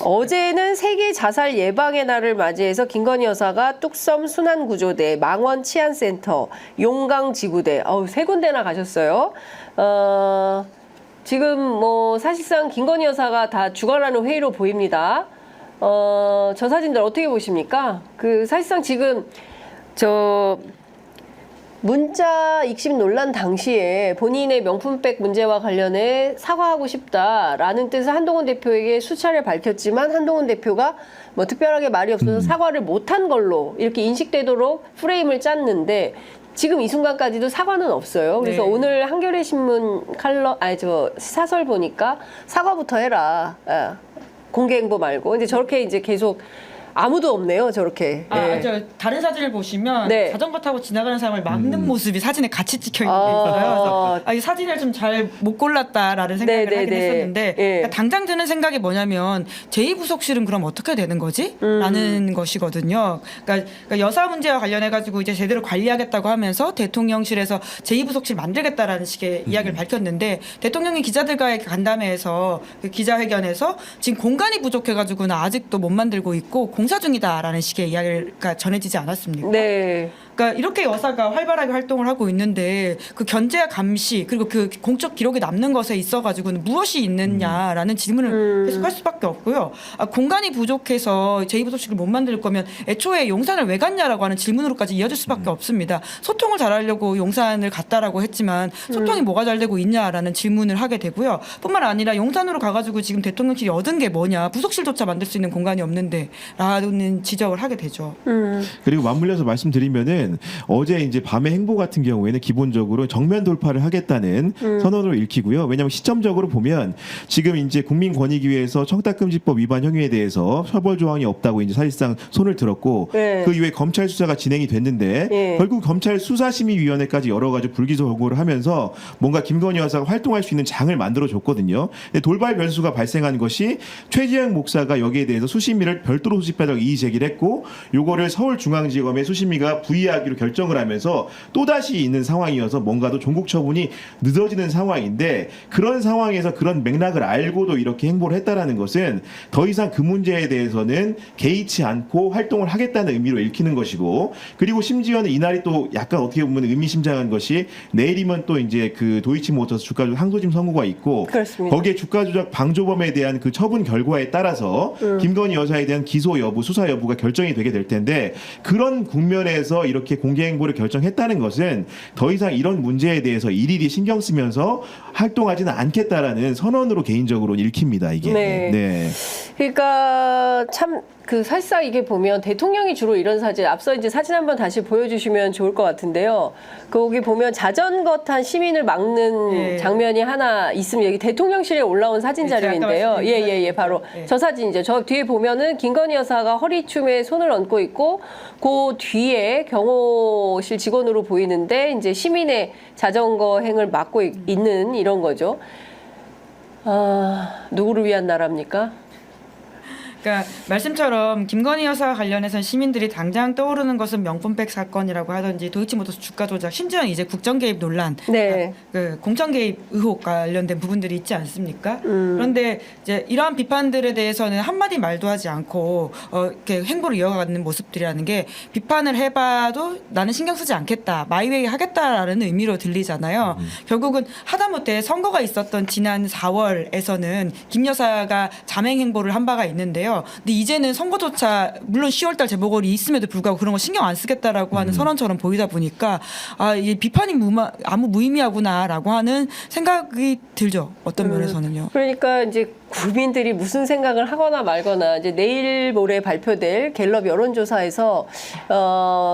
어제는 세계 자살 예방의 날을 맞이해서 김건희 여사가 뚝섬 순환구조대, 망원 치안센터, 용강지구대, 세 군데나 가셨어요. 지금 뭐 사실상 김건희 여사가 다 주관하는 회의로 보입니다. 저 사진들 어떻게 보십니까? 사실상 지금 문자 익십 논란 당시에 본인의 명품백 문제와 관련해 사과하고 싶다라는 뜻을 한동훈 대표에게 수차례 밝혔지만 한동훈 대표가 뭐 특별하게 말이 없어서 사과를 못한 걸로 이렇게 인식되도록 프레임을 짰는데 지금 이 순간까지도 사과는 없어요. 그래서 네. 오늘 한겨레 신문 사설 보니까 사과부터 해라. 공개 행보 말고. 이제 저렇게 이제 계속 아무도 없네요, 저렇게. 다른 사진을 보시면 네. 자전거 타고 지나가는 사람을 막는 모습이 사진에 같이 찍혀 있는 게 있어요. 그래서 이 사진을 좀 잘 못 골랐다라는 생각을 하긴 했었는데 그러니까 당장 드는 생각이 뭐냐면 제2부속실은 그럼 어떻게 되는 거지? 라는 것이거든요. 그러니까 여사 문제와 관련해가지고 이제 제대로 관리하겠다고 하면서 대통령실에서 제2부속실 만들겠다라는 식의 이야기를 밝혔는데 대통령이 기자들과의 간담회에서 그 기자회견에서 지금 공간이 부족해가지고는 아직도 못 만들고 있고 공사 중이다라는 식의 이야기가 전해지지 않았습니까? 네. 그러니까 이렇게 여사가 활발하게 활동을 하고 있는데 그 견제와 감시 그리고 그 공적 기록이 남는 것에 있어가지고는 무엇이 있느냐라는 질문을 계속할 수밖에 없고요. 공간이 부족해서 제2부속실을 못 만들 거면 애초에 용산을 왜 갔냐라고 하는 질문으로까지 이어질 수밖에 없습니다. 소통을 잘하려고 용산을 갔다라고 했지만 소통이 뭐가 잘 되고 있냐라는 질문을 하게 되고요. 뿐만 아니라 용산으로 가가지고 지금 대통령실이 얻은 게 뭐냐, 부속실조차 만들 수 있는 공간이 없는데라는 지적을 하게 되죠. 그리고 맞물려서 말씀드리면은 어제 이제 밤의 행보 같은 경우에는 기본적으로 정면 돌파를 하겠다는 선언으로 읽히고요. 왜냐하면 시점적으로 보면 지금 이제 국민권익위에서 청탁금지법 위반 혐의에 대해서 처벌 조항이 없다고 이제 사실상 손을 들었고 네. 그 이후에 검찰 수사가 진행이 됐는데 네. 결국 검찰 수사심의위원회까지 여러 가지 불기소 보고를 하면서 뭔가 김건희 여사가 활동할 수 있는 장을 만들어 줬거든요. 근데 돌발 변수가 발생한 것이 최재형 목사가 여기에 대해서 수심위를 별도로 소집하자고 이의 제기를 했고 요거를 서울중앙지검의 수심위가 부의하기로 결정을 하면서 또다시 있는 상황이어서 뭔가도 종국 처분이 늦어지는 상황인데 그런 상황에서 그런 맥락을 알고도 이렇게 행보를 했다라는 것은 더 이상 그 문제에 대해서는 개의치 않고 활동을 하겠다는 의미로 읽히는 것이고 그리고 심지어는 이날이 또 약간 어떻게 보면 의미심장한 것이 내일이면 또 이제 그 도이치모터스 주가 조작 항소심 선고가 있고 그렇습니다. 거기에 주가 조작 방조범에 대한 그 처분 결과에 따라서 김건희 여사에 대한 기소 여부, 수사 여부가 결정이 되게 될 텐데 그런 국면에서 이렇게 공개 행보를 결정했다는 것은 더 이상 이런 문제에 대해서 일일이 신경 쓰면서 활동하지는 않겠다라는 선언으로 개인적으로 읽힙니다. 이게. 네. 그러니까 참 사실상 이게 보면 대통령이 주로 이런 사진, 앞서 이제 사진 한번 다시 보여주시면 좋을 것 같은데요. 거기 보면 자전거 탄 시민을 막는 장면이 하나 있으면 여기 대통령실에 올라온 사진 자료인데요. 바로 저 사진이죠. 저 뒤에 보면은 김건희 여사가 허리춤에 손을 얹고 있고 그 뒤에 경호실 직원으로 보이는데 이제 시민의 자전거 행을 막고 있는 이런 거죠. 누구를 위한 나라입니까? 그러니까 말씀처럼 김건희 여사와 관련해서 시민들이 당장 떠오르는 것은 명품백 사건이라고 하든지 도이치모터스 주가 조작, 심지어는 이제 국정 개입 논란, 네. 그 공천 개입 의혹 관련된 부분들이 있지 않습니까? 그런데 이제 이러한 비판들에 대해서는 한마디 말도 하지 않고 이렇게 행보를 이어가는 모습들이라는 게 비판을 해봐도 나는 신경 쓰지 않겠다, 마이웨이 하겠다라는 의미로 들리잖아요. 결국은 하다못해 선거가 있었던 지난 4월에서는 김 여사가 자맹 행보를 한 바가 있는데요. 근데 이제는 선거조차 물론 10월달 재보궐이 있음에도 불구하고 그런 거 신경 안 쓰겠다라고 하는 선언처럼 보이다 보니까 이 비판이 아무 무의미하구나라고 하는 생각이 들죠. 어떤 면에서는요. 그러니까 이제 국민들이 무슨 생각을 하거나 말거나 이제 내일 모레 발표될 갤럽 여론조사에서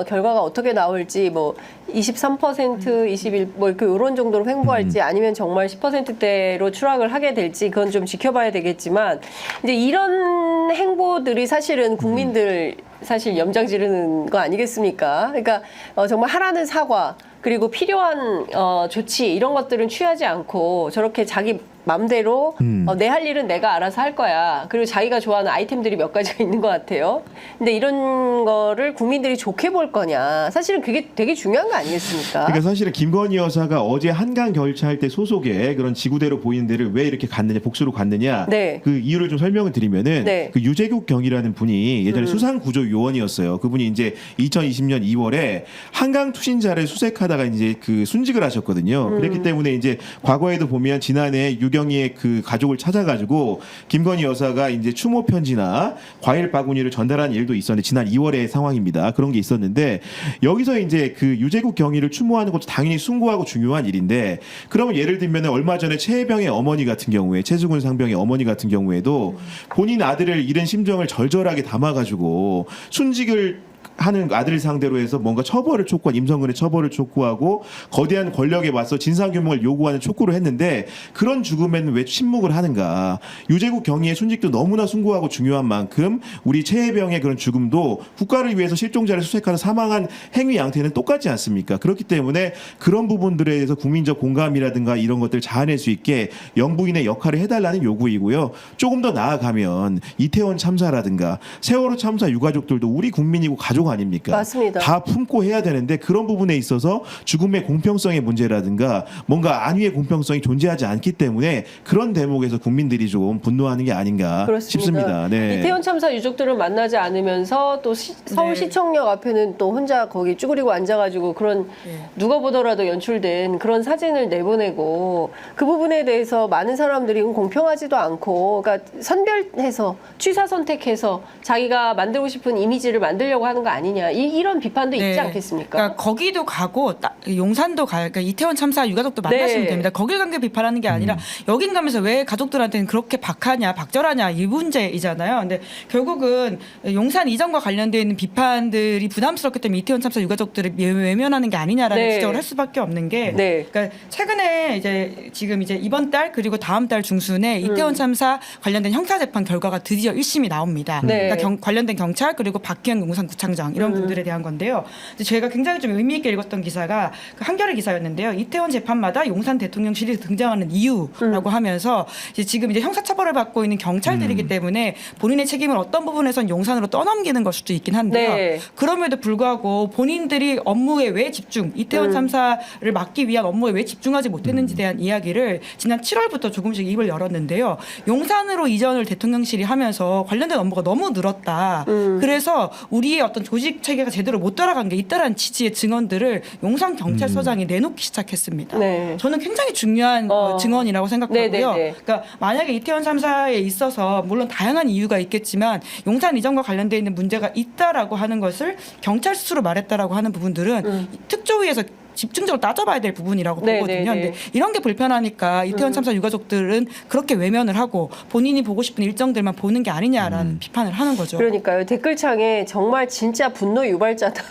결과가 어떻게 나올지 뭐 23%, 21 뭐 이렇게 이런 정도로 횡보할지 아니면 정말 10%대로 추락을 하게 될지 그건 좀 지켜봐야 되겠지만 이제 이런 행보들이 사실은 국민들 사실 염장 지르는 거 아니겠습니까? 그러니까 정말 하라는 사과 그리고 필요한 조치 이런 것들은 취하지 않고 저렇게 자기 맘대로 내 할 일은 내가 알아서 할 거야. 그리고 자기가 좋아하는 아이템들이 몇 가지가 있는 것 같아요. 근데 이런 거를 국민들이 좋게 볼 거냐. 사실은 그게 되게 중요한 거 아니겠습니까? 그러니까 사실은 김건희 여사가 어제 한강 결찰대 소속의 그런 지구대로 보이는 데를 왜 이렇게 갔느냐, 복수로 갔느냐, 네. 그 이유를 좀 설명을 드리면은 네. 그 유재국 경이라는 분이 예전에 수상구조 요원이었어요. 그분이 이제 2020년 2월에 한강 투신자를 수색하다가 이제 그 순직을 하셨거든요. 그렇기 때문에 이제 과거에도 보면 지난해 유경희의 그 가족을 찾아가지고 김건희 여사가 이제 추모 편지나 과일 바구니를 전달한 일도 있었는데 지난 2월의 상황입니다. 그런 게 있었는데 여기서 이제 그 유재국 경위를 추모하는 것도 당연히 숭고하고 중요한 일인데 그러면 예를 들면 얼마 전에 최혜병의 어머니 같은 경우에 최수근 상병의 어머니 같은 경우에도 본인 아들을 잃은 심정을 절절하게 담아가지고 순직을 하는 아들을 상대로 해서 뭔가 처벌을 촉구한 임성근의 처벌을 촉구하고 거대한 권력에 맞서 진상규명을 요구하는 촉구를 했는데 그런 죽음에는 왜 침묵을 하는가. 유재국 경위의 순직도 너무나 숭고하고 중요한 만큼 우리 최혜병의 그런 죽음도 국가를 위해서 실종자를 수색하는 사망한 행위 양태는 똑같지 않습니까? 그렇기 때문에 그런 부분들에 대해서 국민적 공감이라든가 이런 것들을 자아낼 수 있게 영부인의 역할을 해달라는 요구이고요. 조금 더 나아가면 이태원 참사라든가 세월호 참사 유가족들도 우리 국민이고 가족 아닙니까? 맞습니다. 다 품고 해야 되는데 그런 부분에 있어서 죽음의 공평성의 문제라든가 뭔가 안위의 공평성이 존재하지 않기 때문에 그런 대목에서 국민들이 좀 분노하는 게 아닌가 그렇습니다. 싶습니다. 네. 이태원 참사 유족들을 만나지 않으면서 또 서울시청역 앞에는 또 혼자 거기 쭈그리고 앉아가지고 그런 누가 보더라도 연출된 그런 사진을 내보내고 그 부분에 대해서 많은 사람들이 공평하지도 않고 그러니까 선별해서 취사 선택해서 자기가 만들고 싶은 이미지를 만들려고 하는 거 아니냐 이런 비판도 있지 않겠습니까? 그러니까 거기도 가고 용산도 그러니까 이태원 참사 유가족도 만나시면 됩니다. 거길 간 게 비판하는 게 아니라 여긴 가면서 왜 가족들한테는 그렇게 박절하냐 이 문제이잖아요. 근데 결국은 용산 이전과 관련되어 있는 비판들이 부담스럽기 때문에 이태원 참사 유가족들을 외면하는 게 아니냐라는 지적을 할 수밖에 없는 게 그러니까 최근에 이제 지금 이제 이번 달 그리고 다음 달 중순에 이태원 참사 관련된 형사재판 결과가 드디어 1심이 나옵니다. 그러니까 관련된 경찰 그리고 박기영 용산구청장 이런 분들에 대한 건데요. 제가 굉장히 좀 의미 있게 읽었던 기사가 그 한겨레 기사였는데요. 이태원 재판마다 용산 대통령실이 등장하는 이유라고 하면서 이제 지금 이제 형사처벌을 받고 있는 경찰들이기 때문에 본인의 책임을 어떤 부분에선 용산으로 떠넘기는 걸 수도 있긴 한데요. 그럼에도 불구하고 본인들이 업무에 왜 이태원 참사를 막기 위한 업무에 왜 집중하지 못했는지에 대한 이야기를 지난 7월부터 조금씩 입을 열었는데요. 용산으로 이전을 대통령실이 하면서 관련된 업무가 너무 늘었다. 그래서 우리의 어떤 조직 체계가 제대로 못 따라간 게 있다라는 취지의 증언들을 용산 경찰서장이 내놓기 시작했습니다. 저는 굉장히 중요한 증언이라고 생각하고요. 그러니까 만약에 이태원 참사에 있어서 물론 다양한 이유가 있겠지만 용산 이전과 관련되어 있는 문제가 있다라고 하는 것을 경찰 스스로 말했다라고 하는 부분들은 특조위에서 집중적으로 따져봐야 될 부분이라고 보거든요. 근데 이런 게 불편하니까 이태원 참사 유가족들은 그렇게 외면을 하고 본인이 보고 싶은 일정들만 보는 게 아니냐라는 비판을 하는 거죠. 그러니까요. 댓글창에 정말 진짜 분노 유발자다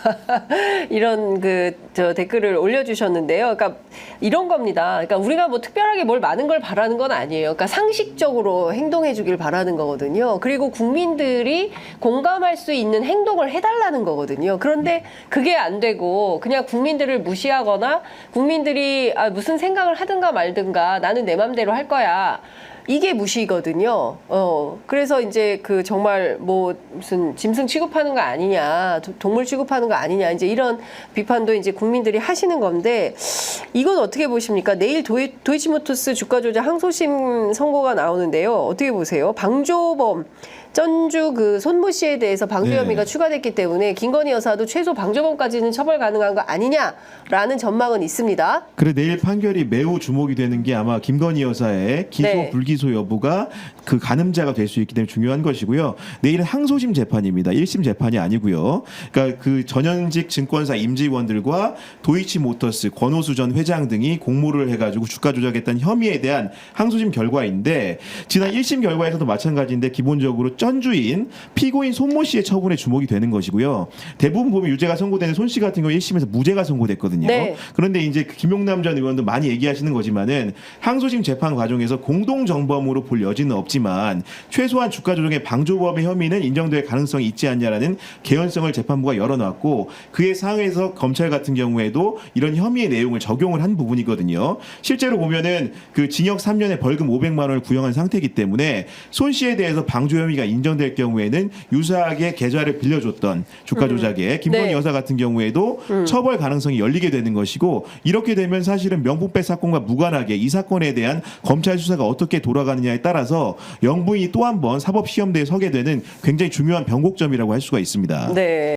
이런 저 댓글을 올려주셨는데요. 그러니까 이런 겁니다. 그러니까 우리가 뭐 특별하게 뭘 많은 걸 바라는 건 아니에요. 그러니까 상식적으로 행동해주길 바라는 거거든요. 그리고 국민들이 공감할 수 있는 행동을 해달라는 거거든요. 그런데 그게 안 되고 그냥 국민들을 무시하거나 국민들이 무슨 생각을 하든가 말든가 나는 내 맘대로 할 거야. 이게 무시거든요. 그래서 이제 그 정말 뭐 무슨 짐승 취급하는 거 아니냐, 동물 취급하는 거 아니냐, 이제 이런 비판도 이제 국민들이 하시는 건데 이건 어떻게 보십니까? 내일 도이치모터스 주가 조작 항소심 선고가 나오는데요. 어떻게 보세요? 방조범 전주 그 손모 씨에 대해서 방조 혐의가 추가됐기 때문에 김건희 여사도 최소 방조범까지는 처벌 가능한 거 아니냐라는 전망은 있습니다. 그래 내일 판결이 매우 주목이 되는 게 아마 김건희 여사의 기소 불기소 여부가 그 가늠자가 될 수 있기 때문에 중요한 것이고요. 내일은 항소심 재판입니다. 1심 재판이 아니고요. 그러니까 그 전현직 증권사 임직원들과 도이치모터스 권오수 전 회장 등이 공모를 해가지고 주가 조작했다는 혐의에 대한 항소심 결과인데 지난 1심 결과에서도 마찬가지인데 기본적으로 전주인 피고인 손모 씨의 처분에 주목이 되는 것이고요. 대부분 보면 유죄가 선고되는 손 씨 같은 경우 1심에서 무죄가 선고됐거든요. 네. 그런데 이제 김용남 전 의원도 많이 얘기하시는 거지만은 항소심 재판 과정에서 공동 정범으로 볼 여지는 없지만 최소한 주가 조정의 방조범의 혐의는 인정될 가능성이 있지 않냐라는 개연성을 재판부가 열어놨고 그에 상해서 검찰 같은 경우에도 이런 혐의의 내용을 적용을 한 부분이거든요. 실제로 보면은 그 징역 3년에 벌금 500만 원을 구형한 상태이기 때문에 손 씨에 대해서 방조 혐의가 인정될 경우에는 유사하게 계좌를 빌려줬던 주가 조작에 김건희 네. 여사 같은 경우에도 처벌 가능성이 열리게 되는 것이고 이렇게 되면 사실은 명품백 사건과 무관하게 이 사건에 대한 검찰 수사가 어떻게 돌아가느냐에 따라서 영부인이 또 한 번 사법시험대에 서게 되는 굉장히 중요한 변곡점이라고 할 수가 있습니다. 네.